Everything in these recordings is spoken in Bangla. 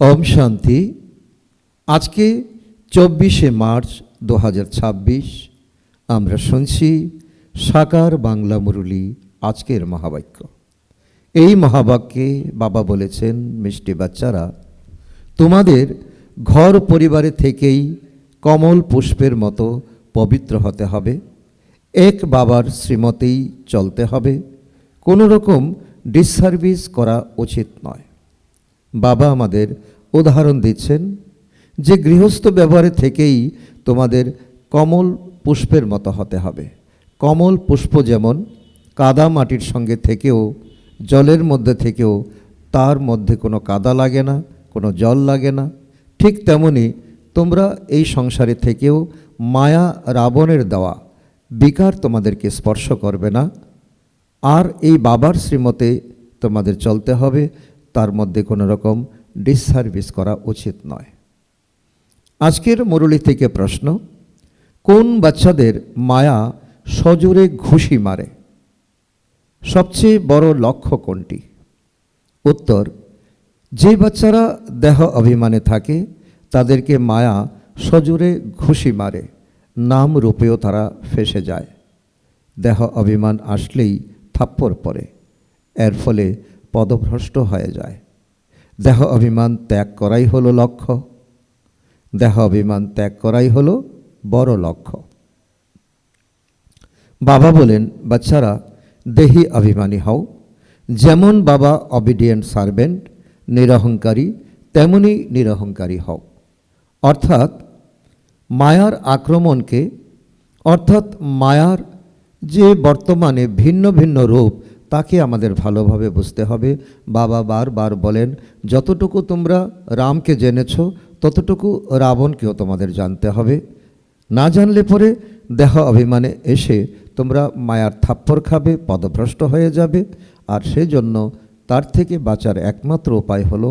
ওম শান্তি। আজকে 24শে মার্চ 2026 আমরা শুনছি সাকার বাংলা মুরলী। আজকের মহাবাক্য, এই মহাবাক্যে বাবা বলেছেন, মিষ্টি বাচ্চারা, তোমাদের ঘর পরিবারে থেকেই কমল পুষ্পের মতো পবিত্র হতে হবে, এক বাবার শ্রীমতেই চলতে হবে, কোনো রকম ডিসসার্ভিস করা উচিত নয়। বাবা আমাদের উদাহরণ দিচ্ছেন যে গৃহস্থ ব্যবহারে থেকেই তোমাদের কমল পুষ্পের মতো হতে হবে। কমল পুষ্প যেমন কাদা মাটির সঙ্গে থেকেও, জলের মধ্যে থেকেও তার মধ্যে কোনো কাদা লাগে না, কোনো জল লাগে না, ঠিক তেমনি তোমরা এই সংসারে থেকেও মায়া রাবণের দেওয়া বিকার তোমাদেরকে স্পর্শ করবে না। আর এই বাবার শ্রীমতে তোমাদের চলতে হবে, তার মধ্যে কোনো রকম ডিসসার্ভিস করা উচিত নয়। আজকের মুরলী থেকে প্রশ্ন, কোন বাচ্চাদের মায়া সজোরে ঘুষি মারে? সবচেয়ে বড় লক্ষ্য কোনটি? উত্তর, যে বাচ্চারা দেহ অভিমানে থাকে তাদেরকে মায়া সজোরে ঘুষি মারে, নাম রূপেও তারা ফেসে যায়। দেহ অভিমান আসলেই থাপ্পড় পড়ে, এর ফলে পদভ্রষ্ট হয়ে যায়। দেহ অভিমান ত্যাগ করাই হলো লক্ষ্য। দেহ অভিমান ত্যাগ করাই হলো বড় লক্ষ্য। বাবা বলেন, বাচ্চারা দেহি অভিমানী হও। যেমন বাবা অবিডিয়েন্ট সার্ভেন্ট, নিরহংকারী, তেমনি নিরহংকারী হও। অর্থাৎ মায়ার আক্রমণকে, অর্থাৎ মায়ার যে বর্তমানে ভিন্ন ভিন্ন রূপ, তাকে আমাদের ভালোভাবে বুঝতে হবে। বাবা বারবার বলেন, যতটুকু তোমরা রামকে জেনেছ ততটুকু রাবণকেও তোমাদের জানতে হবে। না জানলে পরে দেহ অভিমানে এসে তোমরা মায়ার থাপ্পড় খাবে, পদভ্রষ্ট হয়ে যাবে। আর সেজন্য তার থেকে বাঁচার একমাত্র উপায় হলো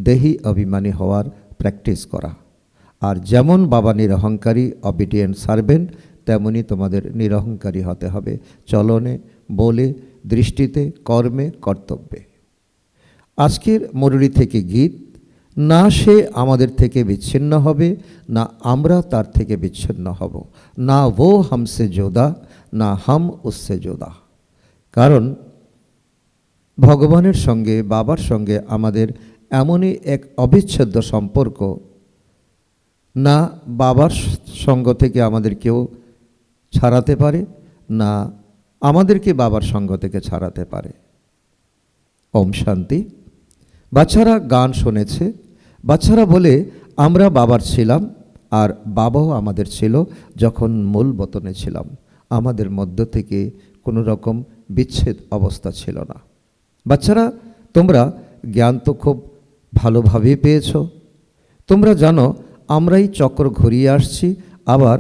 দেহি অভিমানী হওয়ার প্র্যাকটিস করা। আর যেমন বাবা নিরহংকারী, অবিডিয়েন্ট সার্ভেন্ট, তেমনি তোমাদের নিরহংকারী হতে হবে, চলনে, বলে, দৃষ্টিতে, কর্মে, কর্তব্যে। আজকের মুরলী থেকে গীত, না সে আমাদের থেকে বিচ্ছিন্ন হবে, না আমরা তার থেকে বিচ্ছিন্ন হব, না ও হামসে জোদা, না হাম উসসে জোদা। কারণ ভগবানের সঙ্গে, বাবার সঙ্গে আমাদের এমনই এক অবিচ্ছেদ্য সম্পর্ক, না বাবার সঙ্গ থেকে আমাদের কেউ ছাড়াতে পারে, না আমাদেরকে বাবার সঙ্গ থেকে ছাড়াতে পারে। ওম শান্তি। বাচ্চারা গান শুনেছে। বাচ্চারা বলে, আমরা বাবার ছিলাম আর বাবাও আমাদের ছিল যখন মূল বতনে ছিলাম। আমাদের মধ্য থেকে কোনো রকম বিচ্ছেদ অবস্থা ছিল না। বাচ্চারা, তোমরা জ্ঞান তো খুব ভালোভাবেই পেয়েছ। তোমরা জানো আমরাই চক্র ঘুরিয়ে আসছি, আবার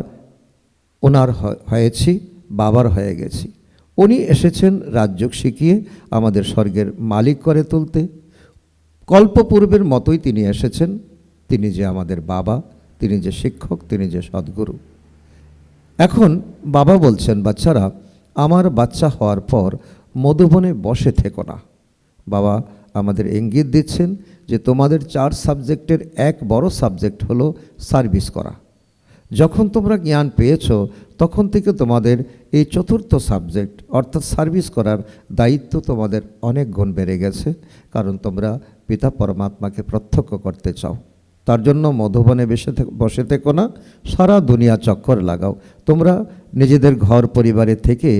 ওনার হয়েছি, বাবার হয়ে গেছি। উনি এসেছেন রাজযোগ শিখিয়ে আমাদের স্বর্গের মালিক করে তুলতে। কল্পপূর্বের মতোই তিনি এসেছেন। তিনি যে আমাদের বাবা, তিনি যে শিক্ষক, তিনি যে সদ্গুরু। এখন বাবা বলছেন, বাচ্চারা, আমার বাচ্চা হওয়ার পর মধুবনে বসে থেকো না। বাবা আমাদের ইঙ্গিত দিচ্ছেন যে তোমাদের 4 সাবজেক্টের এক বড় সাবজেক্ট হলো সার্ভিস করা। যখন তোমরা জ্ঞান পেয়েছ তখন থেকে তোমাদের এই 4র্থ সাবজেক্ট অর্থাৎ সার্ভিস করার দায়িত্ব তোমাদের অনেক গুণ বেড়ে গেছে। কারণ তোমরা পিতা পরমাত্মাকে প্রত্যক্ষ করতে চাও। তার জন্য মধুবনে বসে থেকো না, সারা দুনিয়া চক্কর লাগাও। তোমরা নিজেদের ঘর পরিবারে থেকে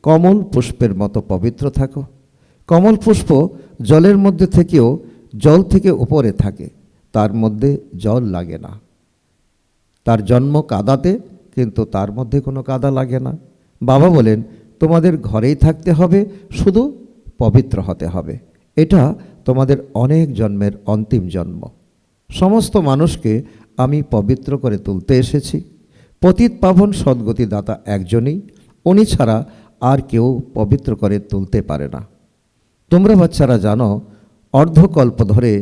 কমল পুষ্পের মতো পবিত্র থাকো। কমল পুষ্প জলের মধ্যে থেকেও জল থেকে উপরে থাকে, তার মধ্যে জল লাগে না। তার জন্ম কাদাতে, কিন্তু তার মধ্যে কোনো কাদা লাগে না। বাবা বলেন, তোমাদের ঘরেই থাকতে হবে, শুধু পবিত্র হতে হবে। এটা তোমাদের অনেক জন্মের অন্তিম জন্ম। সমস্ত মানুষকে আমি পবিত্র করে তুলতে এসেছি। পতিত পাবন সদ্গতি দাতা একজনই, উনি ছাড়া আর কেউ পবিত্র করে তুলতে পারে না। তোমরা বাচ্চারা জানো, অর্ধকল্প ধরে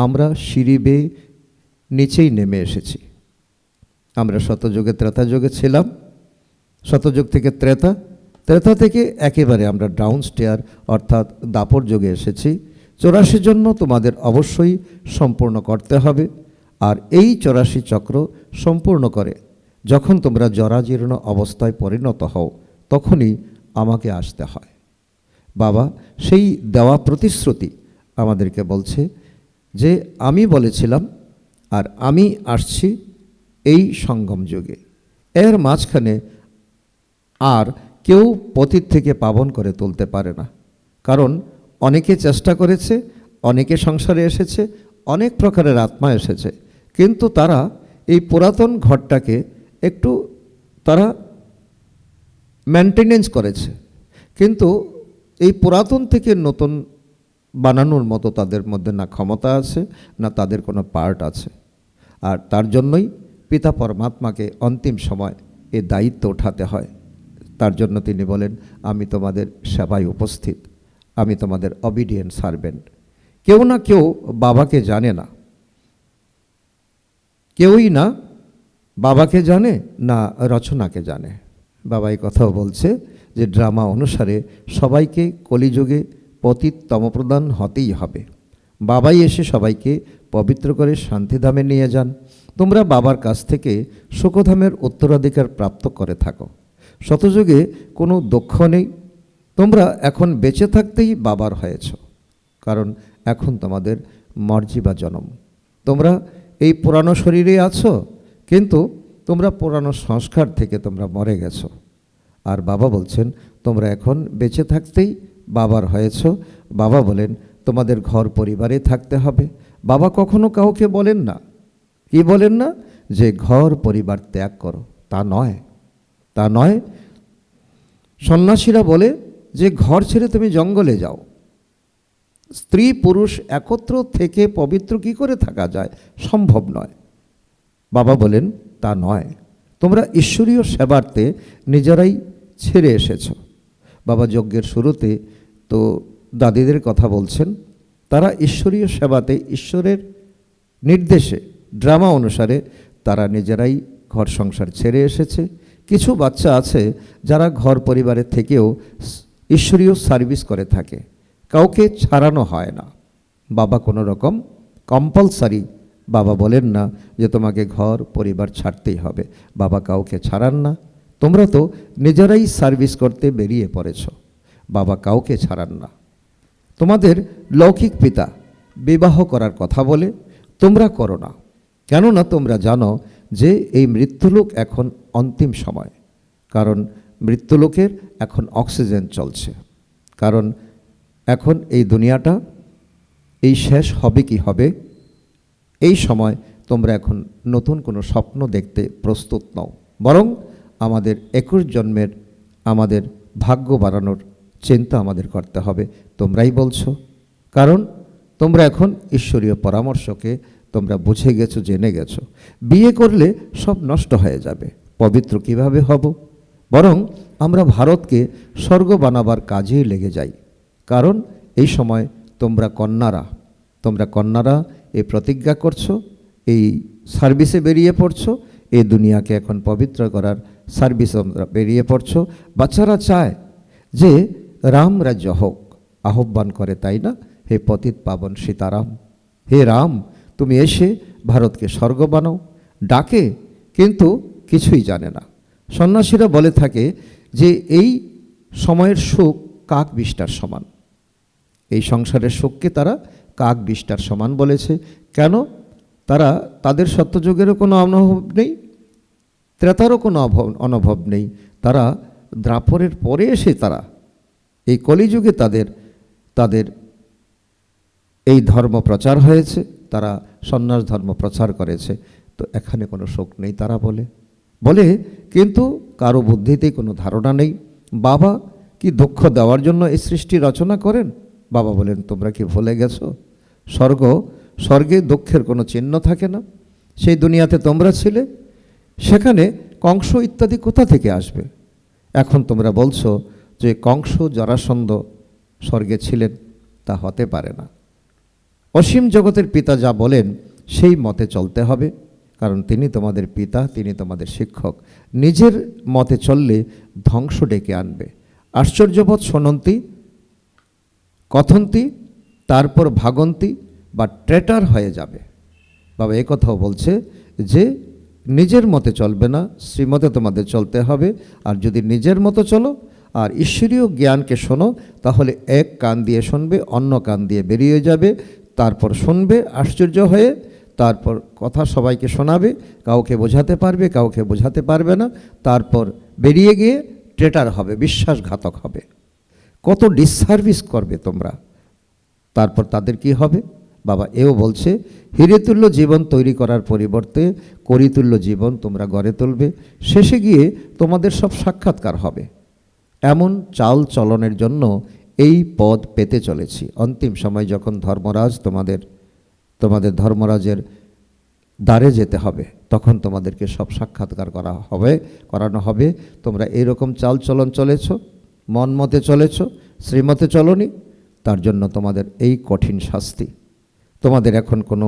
আমরা সিঁড়ি বেয়ে নিচেই নেমে এসেছি। আমরা শতযুগে ত্রেতাযুগে ছিলাম, শতযুগ থেকে ত্রেতা, ত্রেতা থেকে একেবারে আমরা ডাউন স্টেয়ার অর্থাৎ দাপর যুগে এসেছি। 84 জন্ম তোমাদের অবশ্যই সম্পূর্ণ করতে হবে। আর এই 84 চক্র সম্পূর্ণ করে যখন তোমরা জরাজীর্ণ অবস্থায় পরিণত হও, তখনই আমাকে আসতে হয়। বাবা সেই দেওয়া প্রতিশ্রুতি আমাদেরকে বলছে যে আমি বলেছিলাম আর আমি আসছি এই সঙ্গম যুগে। এর মাঝখানে আর কেউ পতিত থেকে পাবন করে তুলতে পারে না। কারণ অনেকে চেষ্টা করেছে, অনেকে সংসারে এসেছে, অনেক প্রকারের আত্মা এসেছে, কিন্তু তারা এই পুরাতন ঘরটাকে একটু তারা মেনটেনেন্স করেছে, কিন্তু এই পুরাতন থেকে নতুন বানানোর মতো তাদের মধ্যে না ক্ষমতা আছে, না তাদের কোনো পার্ট আছে। আর তার জন্যই পিতা পরমাত্মাকে অন্তিম সময় এ দায়িত্ব উঠাতে হয়। তার জন্য তিনি বলেন, আমি তোমাদের সেবায় উপস্থিত, আমি তোমাদের অবিডিয়েন্ট সার্ভেন্ট। কেউ না কেউ বাবাকে জানে না, কেউই না বাবাকে জানে না রচনাকে জানে। বাবা এই কথাও বলছে যে ড্রামা অনুসারে সবাইকে কলিযুগে পতিত তমপ্রদান হতেই হবে। বাবাই এসে সবাইকে পবিত্র করে শান্তিধামে নিয়ে যান। তোমরা বাবার কাছ থেকে সুখধামের উত্তরাধিকার প্রাপ্ত করে থাকো। শতযুগে কোনো দুঃখ নেই। তোমরা এখন বেঁচে থাকতেই বাবার হয়েছ, কারণ এখন তোমাদের মর্জি বা জনম। তোমরা এই পুরানো শরীরে আছো, কিন্তু তোমরা পুরানো সংস্কার থেকে তোমরা মরে গেছো। আর বাবা বলছেন তোমরা এখন বেঁচে থাকতেই বাবার হয়েছ। বাবা বলেন তোমাদের ঘর পরিবারে থাকতে হবে। বাবা কখনো কাউকে বলেন না, কি বলেন না যে ঘর পরিবার ত্যাগ করো, তা নয়, তা নয়। সন্ন্যাসীরা বলে যে ঘর ছেড়ে তুমি জঙ্গলে যাও। স্ত্রী পুরুষ একত্র থেকে পবিত্র কি করে থাকা যায়? সম্ভব নয়। বাবা বলেন তা নয়, তোমরা ঈশ্বরীয় সেবার্থে নিজেরাই ছেড়ে এসেছ। বাবা যজ্ঞের শুরুতে তো দাদিদের কথা বলছেন, তারা ঈশ্বরীয় সেবাতে ঈশ্বরের নির্দেশে ড্রামা অনুসারে তারা নিজেরাই ঘর সংসার ছেড়ে এসেছে। কিছু বাচ্চা আছে যারা ঘর পরিবারের থেকেও ঈশ্বরীয় সার্ভিস করে থাকে, কাউকে ছাড়ানো হয় না। বাবা কোনো রকম কম্পালসারি বাবা বলেন না যে তোমাকে ঘর পরিবার ছাড়তেই হবে। বাবা কাউকে ছাড়ান না। তোমরা তো নিজেরাই সার্ভিস করতে বেরিয়ে পড়েছ, বাবা কাউকে ছাড়ান না। তোমাদের লৌকিক পিতা বিবাহ করার কথা বলে, তোমরা করো না। কেননা তোমরা জানো যে এই মৃত্যুলোক এখন অন্তিম সময়, কারণ মৃত্যুলোকের এখন অক্সিজেন চলছে। কারণ এখন এই দুনিয়াটা এই শেষ হবে কি হবে, এই সময় তোমরা এখন নতুন কোনো স্বপ্ন দেখতে প্রস্তুত নও, বরং আমাদের 21 জন্মের আমাদের ভাগ্য বাড়ানোর চিন্তা আমাদের করতে হবে। তোমরাই বলছো, কারণ তোমরা এখন ঈশ্বরীয় পরামর্শকে তোমরা বুঝে গেছো, জেনে গেছো। বিয়ে করলে সব নষ্ট হয়ে যাবে, পবিত্র কিভাবে হব? বরং আমরা ভারতকে স্বর্গ বানাবার কাজেই লেগে যাই। কারণ এই সময় তোমরা কন্যারা এই প্রতিজ্ঞা করছো, এই সার্ভিসে বেরিয়ে পড়ছো, এই দুনিয়াকে এখন পবিত্র করার সার্ভিসে তোমরা বেরিয়ে পড়ছো। বাচ্চারা চায় যে রাম রাজ্য হোক, আহ্বান করে, তাই না? হে পতিত পাবন সীতারাম, হে রাম তুমি এসে ভারতকে স্বর্গ বানাও, ডাকে, কিন্তু কিছুই জানে না। সন্ন্যাসীরা বলে থাকে যে এই সময়ের সুখ কাক বিষ্টার সমান। এই সংসারের সুখকে তারা কাক বিষ্টার সমান বলেছে। কেন? তাদের সত্যযুগেরও কোনো অনুভব নেই, ত্রেতারও কোনো অনুভব নেই। তারা দ্রাপরের পরে এসে তারা এই কলিযুগে তাদের এই ধর্ম প্রচার হয়েছে, তারা সন্ন্যাস ধর্ম প্রচার করেছে। তো এখানে কোনো শোক নেই তারা বলে, কিন্তু কারো বুদ্ধিতেই কোনো ধারণা নেই। বাবা কি দুঃখ দেওয়ার জন্য এই সৃষ্টি রচনা করেন? বাবা বলেন তোমরা কি ভুলে গেছো? স্বর্গে দুঃখের কোনো চিহ্ন থাকে না। সেই দুনিয়াতে তোমরা ছিলে, সেখানে কংস ইত্যাদি কোথা থেকে আসবে? এখন তোমরা বলছো যে কংস জরাসন্ধ স্বর্গে ছিলেন, তা হতে পারে না। অসীম জগতের পিতা যা বলেন সেই মতে চলতে হবে, কারণ তিনি তোমাদের পিতা, তিনি তোমাদের শিক্ষক। নিজের মতে চললে ধ্বংস ডেকে আনবে। আশ্চর্যবোধ শোনন্তি কথন্তি তারপর ভাগন্তি বা ট্রেটার হয়ে যাবে। বাবা এ কথাও বলছে যে নিজের মতে চলবে না, শ্রীমতে তোমাদের চলতে হবে। আর যদি নিজের মতো চলো আর ঈশ্বরীয় জ্ঞানকে শোনো, তাহলে এক কান দিয়ে শুনবে, অন্য কান দিয়ে বেরিয়ে যাবে, তারপর শুনবে আশ্চর্য হয়ে, তারপর কথা সবাইকে শোনাবে, কাউকে বোঝাতে পারবে, কাউকে বোঝাতে পারবে না, তারপর বেরিয়ে গিয়ে ট্রেটার হবে, বিশ্বাসঘাতক হবে। কত ডিসসার্ভিস করবে তোমরা। তারপর তাদের কি হবে? বাবা এও বলছে, হিরেতুল্য জীবন তৈরি করার পরিবর্তে করিতুল্য জীবন তোমরা গড়ে তুলবে। শেষে গিয়ে তোমাদের সব সাক্ষাৎকার হবে। এমন চাল চলনের জন্য এই পদ পেতে চলেছি। অন্তিম সময় যখন ধর্মরাজ তোমাদের ধর্মরাজের দ্বারে যেতে হবে, তখন তোমাদেরকে সব সাক্ষাৎকার করানো হবে। তোমরা এইরকম চাল চলন চলেছ, মন মতে চলেছ, শ্রীমতে চলনি, তার জন্য তোমাদের এই কঠিন শাস্তি। তোমাদের এখন কোনো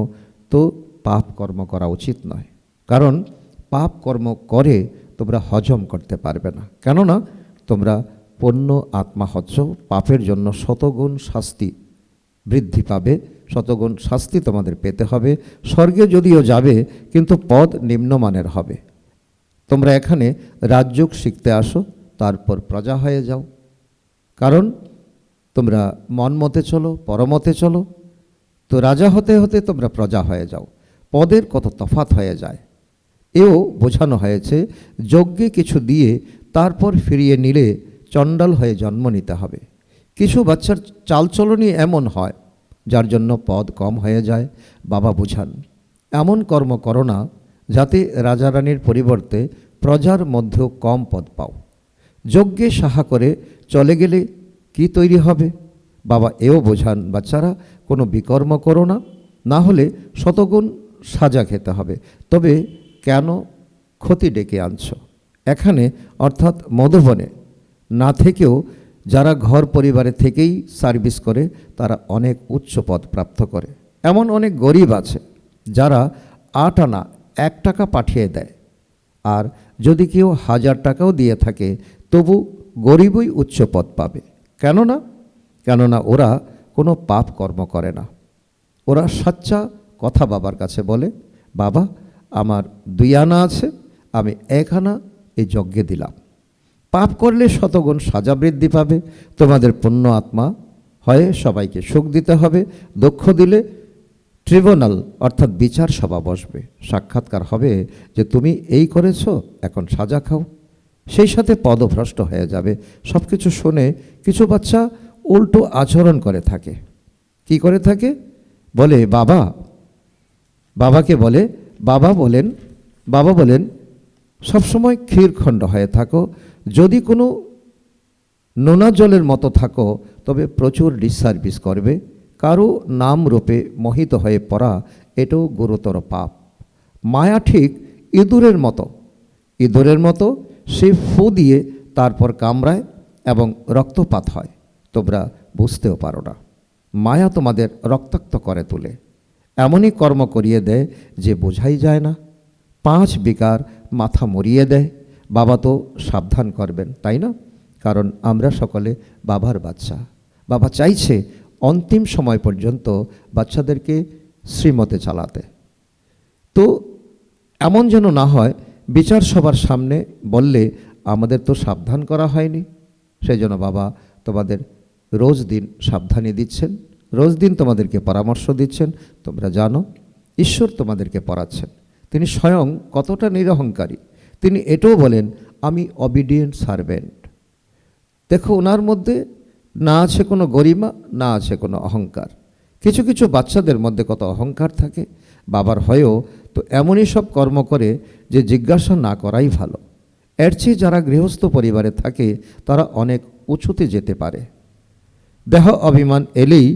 তো পাপ কর্ম করা উচিত নয়, কারণ পাপ কর্ম করে তোমরা হজম করতে পারবে না। কেননা তোমরা পণ্য আত্মা হচ্ছ, পাপের জন্য শতগুণ শাস্তি বৃদ্ধি পাবে, শতগুণ শাস্তি তোমাদের পেতে হবে। স্বর্গে যদিও যাবে, কিন্তু পদ নিম্নমানের হবে। তোমরা এখানে রাজযোগ শিখতে আসো, তারপর প্রজা হয়ে যাও। কারণ তোমরা মন মতে চলো, পরমতে চলো, তো রাজা হতে হতে তোমরা প্রজা হয়ে যাও। পদের কত তফাৎ হয়ে যায়। এও বোঝানো হয়েছে, যজ্ঞে কিছু দিয়ে তারপর ফিরিয়ে নিলে চণ্ডাল হয়ে জন্ম নিতে হবে। কিছু বাচ্চার চালচলনই এমন হয় যার জন্য পদ কম হয়ে যায়। বাবা বুঝান, এমন কর্ম করো না যাতে রাজারানীর পরিবর্তে প্রজার মধ্যেও কম পদ পাও। যজ্ঞে সাহা করে চলে গেলে কি তৈরি হবে? বাবা এও বোঝান, বাচ্চারা কোনো বিকর্ম করো না, না হলে শতগুণ সাজা খেতে হবে। তবে কেন ক্ষতি ডেকে আনছো? এখানে অর্থাৎ মধুবনে না থেকেও যারা ঘর পরিবারে থেকেই সার্ভিস করে, তারা অনেক উচ্চ পদ প্রাপ্ত করে। এমন অনেক গরিব আছে যারা 8 আনা 1 টাকা পাঠিয়ে দেয়, আর যদি কেউ 1000 টাকাও দিয়ে থাকে, তবু গরিবই উচ্চ পদ পাবে। কেননা ওরা কোনো পাপ কর্ম করে না। ওরা সচ্চা কথা বাবার কাছে বলে, বাবা আমার 2 আনা আছে, আমি 1 আনা এই যজ্ঞে দিলাম। পাপ করলে শতগুণ সাজা বৃদ্ধি পাবে। তোমাদের পুণ্য আত্মা হয়ে সবাইকে সুখ দিতে হবে। দক্ষ দিলে ট্রিব্যুনাল অর্থাৎ বিচার সভা বসবে, সাক্ষাৎকার হবে যে তুমি এই করেছো, এখন সাজা খাও। সেই সাথে পদভ্রষ্ট হয়ে যাবে। সব কিছু শুনে কিছু বাচ্চা উল্টো আচরণ করে থাকে। কি করে থাকে? বলে বাবাকে বলে, বাবা বলেন সবসময় ক্ষীরখণ্ড হয়ে থাকো, যদি কোনো নোনা জলের মতো থাকো তবে প্রচুর ডিসসার্ভিস করবে। কারো নাম রূপে মোহিত হয়ে পড়া এটাও গুরুতর পাপ। মায়া ঠিক ইঁদুরের মতো সে ফু দিয়ে তারপর কামড়ায় এবং রক্তপাত হয়। তোমরা বুঝতেও পারো না। মায়া তোমাদের রক্তাক্ত করে তোলে, এমনই কর্ম করিয়ে দেয় যে বোঝাই যায় না। 5 বিকার মাথা মরিয়ে দেয়। বাবা তো সাবধান করবেন, তাই না? কারণ আমরা সকলে বাবার বাচ্চা। বাবা চাইছে অন্তিম সময় পর্যন্ত বাচ্চাদেরকে শ্রীমতে চালাতে। তো এমন যেন না হয় বিচার সবার সামনে বললে আমাদের তো সাবধান করা হয়নি। সেই জন্য বাবা তোমাদের রোজ দিন সাবধানী দিচ্ছেন, রোজ দিন তোমাদেরকে পরামর্শ দিচ্ছেন। তোমরা জানো ঈশ্বর তোমাদেরকে পড়াচ্ছেন। তিনি স্বয়ং কতটা নিরহংকারী। তিনি এটাও বলেন, আমি অবিডিয়েন্ট সার্ভেন্ট। দেখো, ওনার মধ্যে না আছে কোনো গরিমা, না আছে কোনো অহংকার। কিছু কিছু বাচ্চাদের মধ্যে কত অহংকার থাকে। বাবার হয়েও তো এমনই সব কর্ম করে যে জিজ্ঞাসা না করাই ভালো। এর চেয়ে যারা গৃহস্থ পরিবারে থাকে তারা অনেক উঁচুতে যেতে পারে। দেহ অভিমান এলেই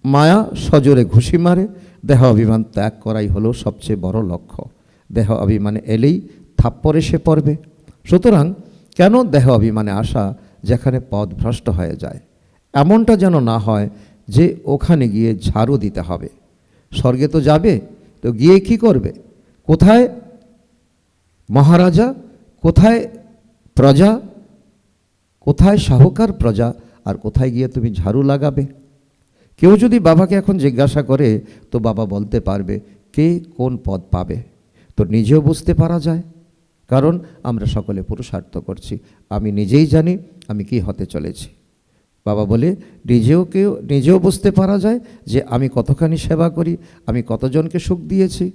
মায়া সজোরে ঘুষি মারে। দেহ অভিমান ত্যাগ করাই হলো সবচেয়ে বড় লক্ষ্য। দেহ অভিমানে এলেই থাপ্পড়ে সে পড়বে। সুতরাং কেন দেহ অভিমানে আসা যেখানে পদ ভ্রষ্ট হয়ে যায়? এমনটা যেন না হয় যে ওখানে গিয়ে ঝাড়ু দিতে হবে। স্বর্গে তো যাবে, তো গিয়ে কি করবে? কোথায় মহারাজা, কোথায় প্রজা, কোথায় সাহুকার প্রজা, আর কোথায় গিয়ে তুমি ঝাড়ু লাগাবে? কেউ যদি বাবাকে এখন জিজ্ঞাসা করে তো বাবা বলতে পারবে কে কোন পদ পাবে। তো নিজেও বুঝতে পারা যায়, কারণ আমরা সকলে পুরুষার্থ করছি। আমি নিজেই জানি আমি কি হতে চলেছি। বাবা বলে নিজেও বুঝতে পারা যায় যে আমি কতখানি সেবা করি, আমি কতজনকে সুখ দিয়েছি।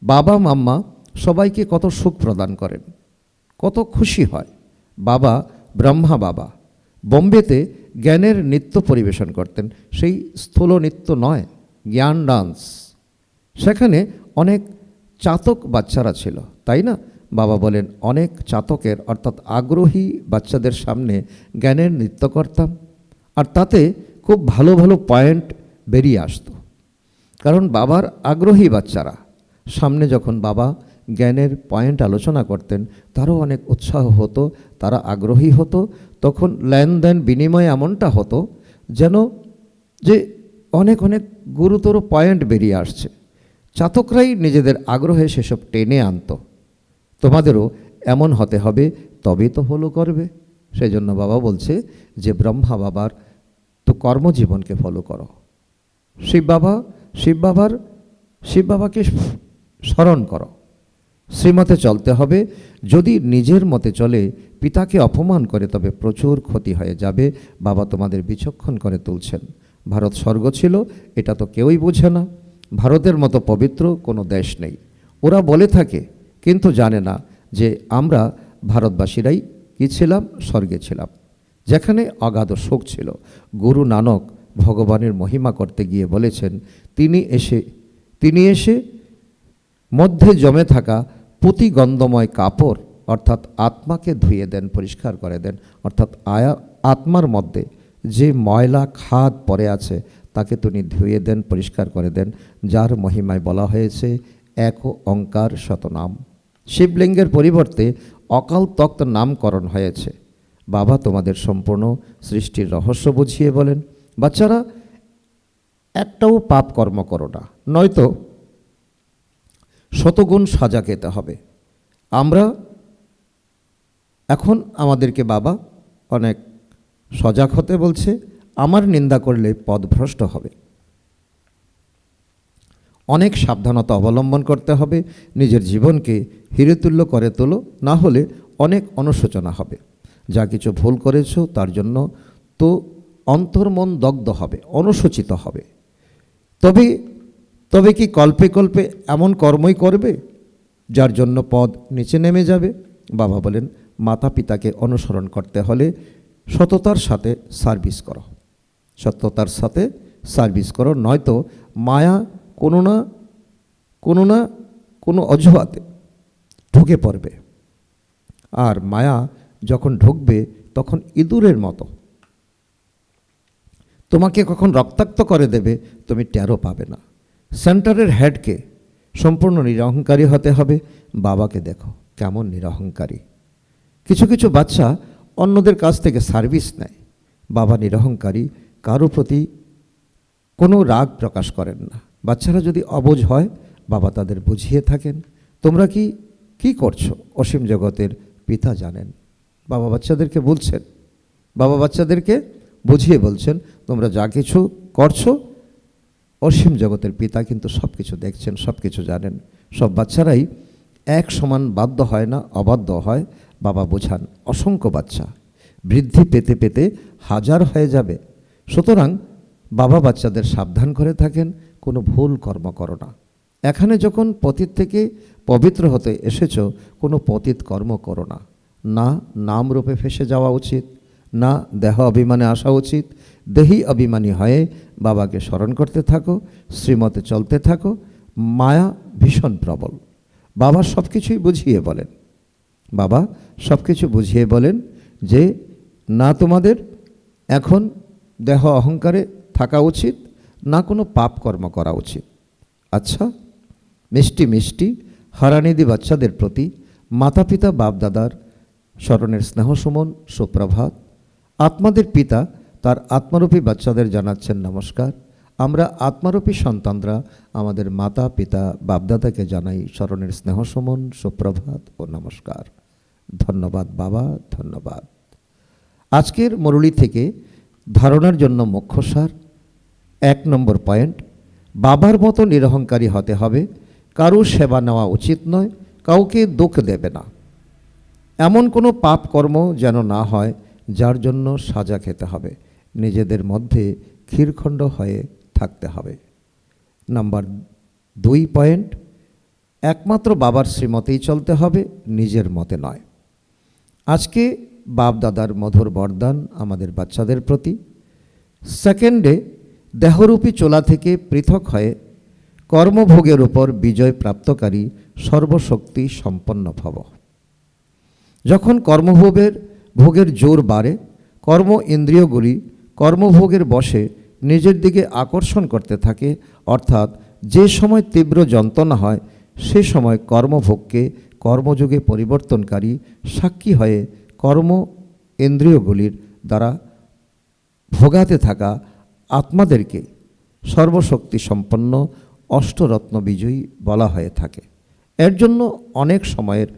বাবা মাম্মা সবাইকে কত সুখ প্রদান করেন, কত খুশি হয়। বাবা ব্রহ্মা বাবা বোম্বেতে জ্ঞানের নৃত্য পরিবেশন করতেন, সেই স্থূল নৃত্য নয়, জ্ঞান ডান্স। সেখানে অনেক চাতক বাচ্চারা ছিল, তাই না? বাবা বলেন অনেক চাতকের অর্থাৎ আগ্রহী বাচ্চাদের সামনে জ্ঞানের নৃত্য করতাম, আর তাতে খুব ভালো ভালো পয়েন্ট বেরিয়ে আসতো। কারণ বাবার আগ্রহী বাচ্চারা সামনে যখন বাবা জ্ঞানের পয়েন্ট আলোচনা করতেন, তারও অনেক উৎসাহ হতো, তারা আগ্রহী হতো। তখন লেনদেন বিনিময় এমনটা হতো যেন যে অনেক অনেক গুরুতর পয়েন্ট বেরিয়ে আসছে। চাতকরাই নিজেদের আগ্রহে সেসব টেনে আনতো। তোমাদেরও এমন হতে হবে, তবেই তো ফলো করবে। সেই জন্য বাবা বলছে যে ব্রহ্মা বাবার তো কর্মজীবনকে ফলো করো। শিব বাবাকে স্মরণ করো। শ্রীমতে চলতে হবে। যদি নিজের মতে চলে, পিতাকে অপমান করে, তবে প্রচুর ক্ষতি হয়ে যাবে। বাবা তোমাদের বিচক্ষণ করে তুলছেন। ভারত স্বর্গ ছিল, এটা তো কেউই বোঝে না। ভারতের মতো পবিত্র কোনো দেশ নেই। ওরা বলে থাকে কিন্তু জানে না যে আমরা ভারতবাসীরাই কি ছিলাম, স্বর্গে ছিলাম, যেখানে অগাধ শোক ছিল। গুরু নানক ভগবানের মহিমা করতে গিয়ে বলেছেন, তিনি এসে মধ্যে জমে থাকা পুঁতি গন্ধময় কাপড় অর্থাৎ আত্মাকে ধুয়ে দেন, পরিষ্কার করে দেন। অর্থাৎ আত্মার মধ্যে যে ময়লা খাদ পড়ে আছে তাকে তিনি ধুয়ে দেন, পরিষ্কার করে দেন, যার মহিমায় বলা হয়েছে এক ওঙ্কার শতনাম। শিবলিঙ্গের পরিবর্তে অকাল তক্ত নামকরণ হয়েছে। বাবা তোমাদের সম্পূর্ণ সৃষ্টির রহস্য বুঝিয়ে বলেন, বাচ্চারা একটাও পাপ কর্ম করো না, নয়তো শতগুণ সাজা খেতে হবে। আমরা এখন আমাদেরকে বাবা অনেক সজাগ হতে বলছে। আমার নিন্দা করলে পদভ্রষ্ট হবে, অনেক সাবধানতা অবলম্বন করতে হবে। নিজের জীবনকে হিরেতুল্য করে তোলো, না হলে অনেক অনুশোচনা হবে। যা কিছু ভুল করেছো তার জন্য তো অন্তর্মন দগ্ধ হবে, অনুশোচিত হবে। তবে কি কল্পে কল্পে এমন কর্মই করবে যার জন্য পদ নিচে নেমে যাবে? বাবা বলেন মাতা পিতাকে অনুসরণ করতে হলে সততার সাথে সার্ভিস করো, সত্যতার সাথে সার্ভিস করো, নয়তো মায়া কোনো না কোনো অজুহাতে ঢুকে পড়বে। আর মায়া যখন ঢুকবে তখন ইঁদুরের মতো তোমাকে কখন রক্তাক্ত করে দেবে তুমি টেরও পাবে না। সেন্টারের হেডকে সম্পূর্ণ নিরহংকারী হতে হবে। বাবাকে দেখো কেমন নিরহংকারী। কিছু কিছু বাচ্চা অন্যদের কাছ থেকে সার্ভিস নেয়। বাবা নিরহংকারী, কারো প্রতি কোনো রাগ প্রকাশ করেন না। বাচ্চারা যদি অবুঝ হয় বাবা তাদের বুঝিয়ে থাকেন, তোমরা কি করছো অসীম জগতের পিতা জানেন। বাবা বাচ্চাদেরকে বলছেন, বাবা বাচ্চাদেরকে বুঝিয়ে বলছেন, তোমরা যা কিছু করছো অসীম জগতের পিতা কিন্তু সব কিছু দেখছেন, সব কিছু জানেন। সব বাচ্চারাই এক সমান বাধ্য হয় না, অবাধ্য হয়। বাবা বোঝান অসংখ্য বাচ্চা বৃদ্ধি পেতে পেতে হাজার হয়ে যাবে। সুতরাং বাবা বাচ্চাদের সাবধান করে থাকেন, কোনো ভুল কর্ম করো না। এখানে যখন পতিত থেকে পবিত্র হতে এসেছ, কোনো পতিত কর্ম করো না। না নাম রূপে ফেসে যাওয়া উচিত, না দেহ অভিমানে আসা উচিত। দেহি অভিমানী হয়ে বাবাকে স্মরণ করতে থাকো, শ্রীমতে চলতে থাকো। মায়া ভীষণ প্রবল। বাবা সব কিছুই বুঝিয়ে বলেন, বাবা সব কিছু বুঝিয়ে বলেন যে না তোমাদের এখন দেহ অহংকারে থাকা উচিত, না কোনো পাপ কর্ম করা উচিত। আচ্ছা, মিষ্টি মিষ্টি হারানিধি বাচ্চাদের প্রতি মাতা পিতা বাপ দাদার স্মরণের স্নেহ সুমন, সুপ্রভাত। আত্মাদের পিতা তার আত্মারূপী বাচ্চাদের জানাচ্ছেন নমস্কার। আমরা আত্মারূপী সন্তানরা আমাদের মাতা পিতা বাপদাদাকে জানাই স্মরণের স্নেহ সুমন, সুপ্রভাত ও নমস্কার। ধন্যবাদ বাবা, ধন্যবাদ। আজকের মুরলী থেকে ধারণার জন্য মুখ্যসার 1 নম্বর পয়েন্ট, বাবার মতো নিরহংকারী হতে হবে, কারো সেবা নেওয়া উচিত নয়, কাউকে দুঃখ দেবে না, এমন কোনো পাপ কর্ম যেন না হয় যার জন্য সাজা খেতে হবে, নিজেদের মধ্যে ক্ষীরখণ্ড হয়ে থাকতে হবে। নাম্বার 2 পয়েন্ট, একমাত্র বাবার শ্রীমতেই চলতে হবে, নিজের মতে নয়। আজকে বাপ দাদার মধুর বরদান আমাদের বাচ্চাদের প্রতি। সেকেন্ডে, দেহরূপী চোলা থেকে পৃথক হয়ে কর্মভোগের উপর বিজয় প্রাপ্তকারী সর্বশক্তি সম্পন্ন ভব। যখন ভোগের জোর বাড়ে, কর্ম ইন্দ্রিয়গুলি কর্মভোগের বশে নিজের দিকে আকর্ষণ করতে থাকে, অর্থাৎ যে সময় তীব্র যন্ত্রণা হয় সে সময় কর্মভোগকে কর্মযোগে পরিবর্তনকারী সাক্ষী হয়ে কর্ম ইন্দ্রিয়গুলির দ্বারা ভোগাতে থাকা আত্মাদেরকে সর্বশক্তি সম্পন্ন অষ্টরত্ন বিজয়ী বলা হয়ে থাকে। এর জন্য অনেক সময়ের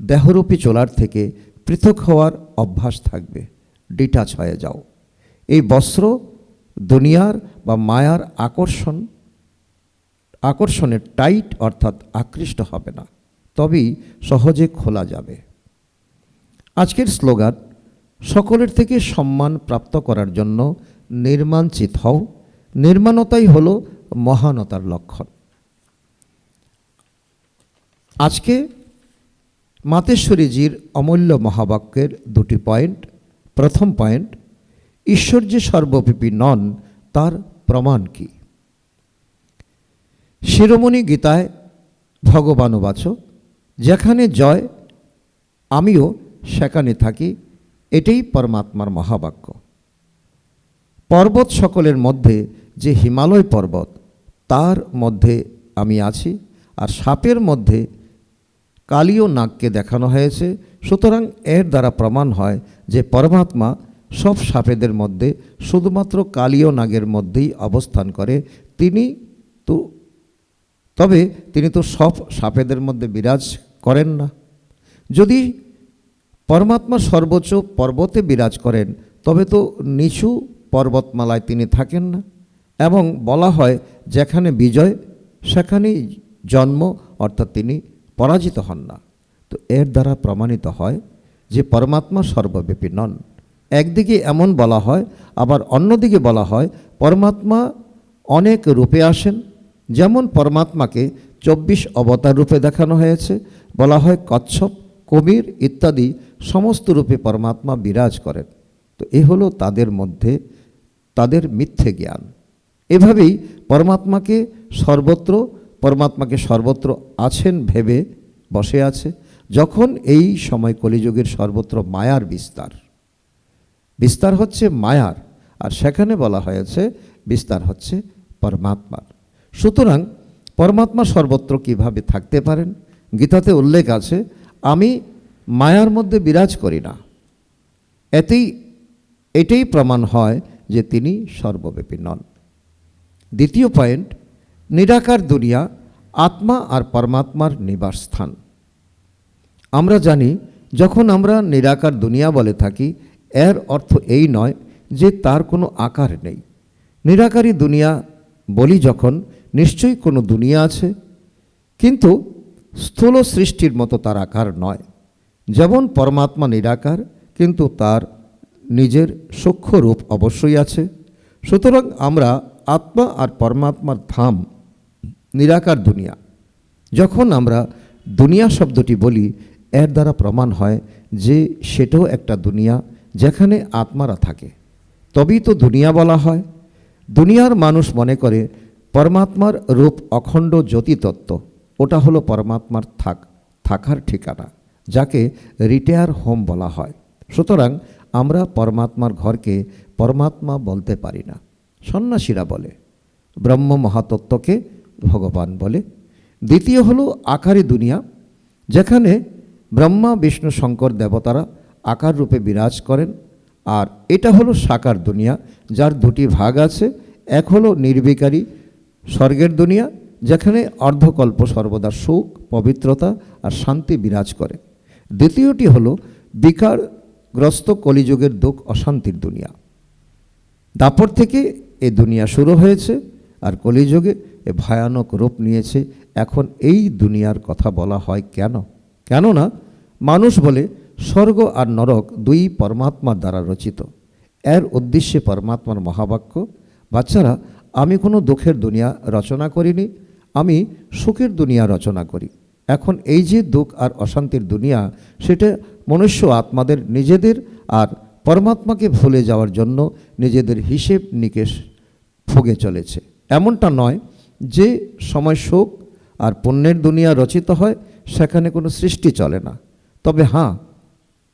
দেহরূপী চোলার থেকে পৃথক হওয়ার অভ্যাস থাকবে, ডিটাচ হয়ে যাও। এই বস্ত্র দুনিয়ার বা মায়ার আকর্ষণে টাইট অর্থাৎ আকৃষ্ট হবে না, তবেই সহজে খোলা যাবে। আজকের স্লোগান, সকলের থেকে সম্মান প্রাপ্ত করার জন্য নির্মাণচিত হও, নির্মাণতাই হলো মহানতার লক্ষণ। আজকে মাতেশ্বরীজির অমূল্য মহাবাক্যের 2টি পয়েন্ট। প্রথম পয়েন্ট, ঈশ্বর যে সর্বব্যাপী নন তার প্রমাণ কি? শিরোমণি গীতায় ভগবানুবাচ, যেখানে জয় আমিও সেখানে থাকি, এটাই পরমাত্মার মহাবাক্য। পর্বত সকলের মধ্যে যে হিমালয় পর্বত, তার মধ্যে আমি আছি, আর সাপের মধ্যে কালীয় নাগকে দেখানো হয়েছে। সুতরাং এর দ্বারা প্রমাণ হয় যে পরমাত্মা সব সাপেদের মধ্যে শুধুমাত্র কালীয় নাগের মধ্যেই অবস্থান করে। তবে তিনি তো সব সাপেদের মধ্যে বিরাজ করেন না। যদি পরমাত্মা সর্বোচ্চ পর্বতে বিরাজ করেন, তবে তো নিচু পর্বতমালায় তিনি থাকেন না। এবং বলা হয়, যেখানে বিজয় সেখানেই জন্ম, অর্থাৎ তিনি পরাজিত হন না। তো এর দ্বারা প্রমাণিত হয় যে পরমাত্মা সর্বব্যাপী নন। একদিকে এমন বলা হয়, আবার অন্যদিকে বলা হয় পরমাত্মা অনেক রূপে আসেন। যেমন পরমাত্মাকে 24 অবতার রূপে দেখানো হয়েছে, বলা হয় কচ্ছপ, কুমির ইত্যাদি সমস্ত রূপে পরমাত্মা বিরাজ করেন। তো এ হলো তাদের মধ্যে তাদের মিথ্যে জ্ঞান। এভাবেই পরমাত্মাকে সর্বত্র আছেন ভেবে বসে আছে। যখন এই সময় কলিযুগের সর্বত্র মায়ার বিস্তার হচ্ছে মায়ার, আর সেখানে বলা হয়েছে বিস্তার হচ্ছে পরমাত্মার। সুতরাং পরমাত্মা সর্বত্র কিভাবে থাকতে পারেন? গীতাতে উল্লেখ আছে, আমি মায়ার মধ্যে বিরাজ করি না। এটাই প্রমাণ হয় যে তিনি সর্বব্যাপী নন। দ্বিতীয় পয়েন্ট, নিরাকার দুনিয়া আত্মা আর পরমাত্মার নিবাস স্থান। আমরা জানি, যখন আমরা নিরাকার দুনিয়া বলে থাকি, এর অর্থ এই নয় যে তার কোনো আকার নেই। নিরাকারী দুনিয়া বলি যখন, নিশ্চয়ই কোনো দুনিয়া আছে, কিন্তু স্থূল সৃষ্টির মতো তার আকার নয়। যেমন পরমাত্মা নিরাকার, কিন্তু তার নিজের সূক্ষ্ম রূপ অবশ্যই আছে। সুতরাং আমরা আত্মা আর পরমাত্মার ধাম নিরাকার দুনিয়া। যখন আমরা দুনিয়া শব্দটি বলি, এর দ্বারা প্রমাণ হয় যে সেটাও একটা দুনিয়া যেখানে আত্মারা থাকে, তবেই তো দুনিয়া বলা হয়। দুনিয়ার মানুষ মনে করে পরমাত্মার রূপ অখণ্ড জ্যোতি তত্ত্ব, ওটা হলো পরমাত্মার থাকার ঠিকানা, যাকে রিটায়ার হোম বলা হয়। সুতরাং আমরা পরমাত্মার ঘরকে পরমাত্মা বলতে পারি না। সন্ন্যাসীরা বলে, ব্রহ্ম মহাতত্ত্বকে ভগবান বলে। দ্বিতীয় হলো আকারী দুনিয়া, যেখানে ব্রহ্মা বিষ্ণু শঙ্কর দেবতারা আকার রূপে বিরাজ করেন। আর এটা হলো সাকার দুনিয়া, যার 2টি ভাগ আছে। এক হলো নির্বিকারী স্বর্গের দুনিয়া, যেখানে অর্ধকল্প সর্বদা সুখ, পবিত্রতা আর শান্তি বিরাজ করে। দ্বিতীয়টি হলো বিকারগ্রস্ত কলিযুগের দুঃখ অশান্তির দুনিয়া, দাপর থেকে এ দুনিয়া শুরু হয়েছে, আর কলিযুগে এ ভয়ানক রূপ নিয়েছে। এখন এই দুনিয়ার কথা বলা হয় কেন? কেননা মানুষ বলে স্বর্গ আর নরক দুই পরমাত্মার দ্বারা রচিত। এর উদ্দেশ্যে পরমাত্মার মহাবাক্য, বাচ্চারা, আমি কোনো দুঃখের দুনিয়া রচনা করিনি, আমি সুখের দুনিয়া রচনা করি। এখন এই যে দুঃখ আর অশান্তির দুনিয়া, সেটা মনুষ্য আত্মাদের নিজেদের আর পরমাত্মাকে ভুলে যাওয়ার জন্য নিজেদের হিসেব নিকেশ ভোগে চলেছে। এমনটা নয় যে সময় সুখ আর পুণ্যের দুনিয়া রচিত হয় সেখানে কোনো সৃষ্টি চলে না। তবে হ্যাঁ,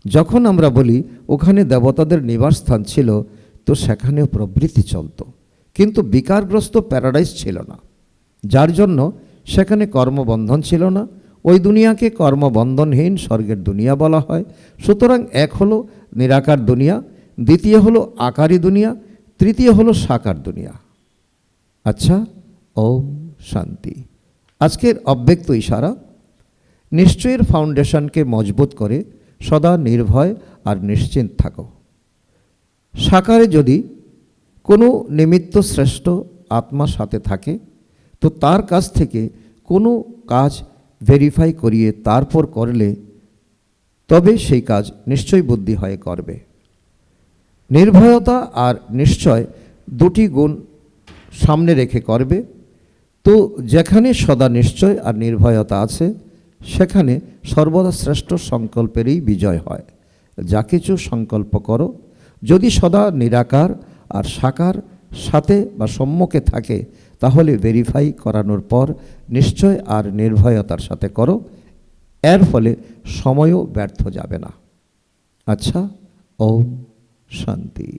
যখন আমরা বলি ওখানে দেবতাদের নিবাসস্থান ছিল, তো সেখানেও প্রবৃত্তি চলত, কিন্তু বিকারগ্রস্ত প্যারাডাইস ছিল না, যার জন্য সেখানে কর্মবন্ধন ছিল না। ওই দুনিয়াকে কর্মবন্ধনহীন স্বর্গের দুনিয়া বলা হয়। সুতরাং এক হলো নিরাকার দুনিয়া, দ্বিতীয় হলো আকারী দুনিয়া, তৃতীয় হলো সাকার দুনিয়া। আচ্ছা, ওম শান্তি। আজকের অব্যক্ত ইশারা, নিশ্চয়ের ফাউন্ডেশনকে মজবুত করে সদা নির্ভয় আর নিশ্চিন্ত থাকো। সাকারে যদি কোনো নিমিত্ত শ্রেষ্ঠ আত্মার সাথে থাকে, তো তার কাছ থেকে কোনো কাজ ভেরিফাই করিয়ে তারপর করলে তবে সেই কাজ নিশ্চয় বুদ্ধি হয়ে করবে। নির্ভয়তা আর নিশ্চয় দুটি গুণ সামনে রেখে করবে। তো যেখানে সদা নিশ্চয় আর নির্ভয়তা আছে, সেখানে সর্বদা শ্রেষ্ঠ সংকল্পেরই বিজয় হয়। যা কিছু সংকল্প করো, যদি সদা নিরাকার আর সাকার সাথে বা সম্মুখে থাকে, তাহলে ভেরিফাই করানোর পর নিশ্চয় আর নির্ভয়তার সাথে করো। এর ফলে সময়ও ব্যর্থ যাবে না। আচ্ছা, ওম শান্তি।